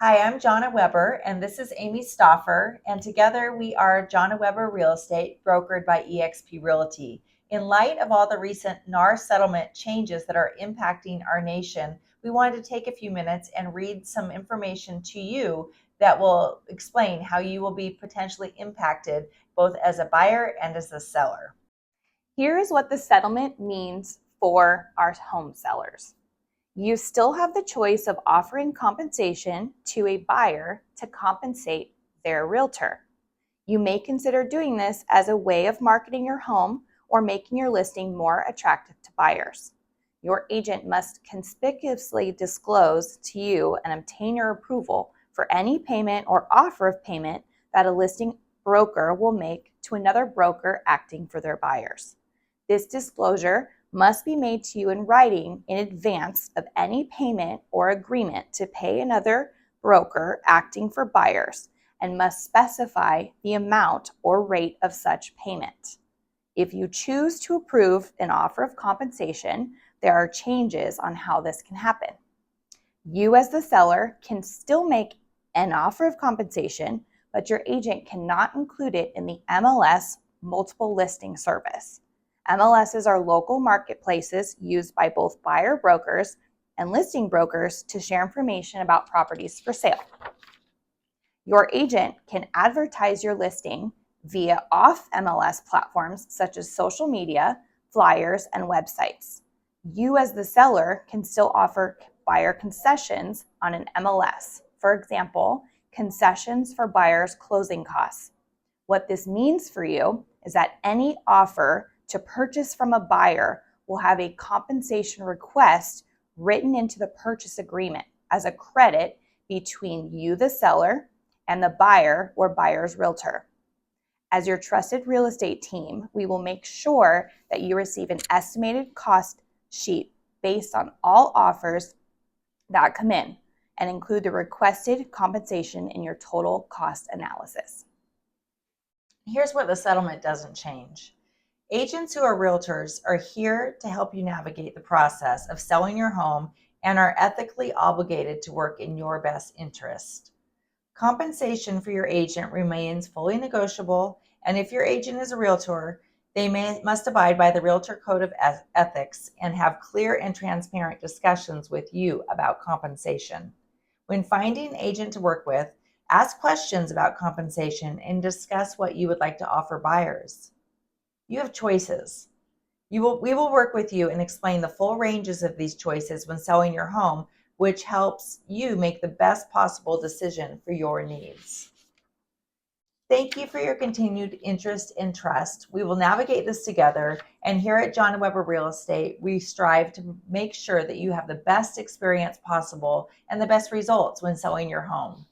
Hi, I'm Jonna Weber, and this is Amy Stoffer, and together we are Jonna Weber Real Estate, brokered by eXp Realty. In light of all the recent NAR settlement changes that are impacting our nation, we wanted to take a few minutes and read some information to you that will explain how you will be potentially impacted both as a buyer and as a seller. Here is what the settlement means for our home sellers. You still have the choice of offering compensation to a buyer to compensate their realtor. You may consider doing this as a way of marketing your home or making your listing more attractive to buyers. Your agent must conspicuously disclose to you and obtain your approval for any payment or offer of payment that a listing broker will make to another broker acting for their buyers. This disclosure must be made to you in writing in advance of any payment or agreement to pay another broker acting for buyers and must specify the amount or rate of such payment. If you choose to approve an offer of compensation, there are changes on how this can happen. You as the seller can still make an offer of compensation, but your agent cannot include it in the MLS multiple listing service. MLSs are local marketplaces used by both buyer brokers and listing brokers to share information about properties for sale. Your agent can advertise your listing via off-MLS platforms such as social media, flyers, and websites. You as the seller can still offer buyer concessions on an MLS. For example, concessions for buyers' closing costs. What this means for you is that any offer to purchase from a buyer will have a compensation request written into the purchase agreement as a credit between you, the seller, and the buyer or buyer's realtor. As your trusted real estate team, we will make sure that you receive an estimated cost sheet based on all offers that come in and include the requested compensation in your total cost analysis. Here's what the settlement doesn't change. Agents who are realtors are here to help you navigate the process of selling your home and are ethically obligated to work in your best interest. Compensation for your agent remains fully negotiable, and if your agent is a realtor, they must abide by the Realtor Code of Ethics and have clear and transparent discussions with you about compensation. When finding an agent to work with, ask questions about compensation and discuss what you would like to offer buyers. You have choices. We will work with you and explain the full ranges of these choices when selling your home, which helps you make the best possible decision for your needs. Thank you for your continued interest and trust. We will navigate this together, and here at Jonna Weber Real Estate, we strive to make sure that you have the best experience possible and the best results when selling your home.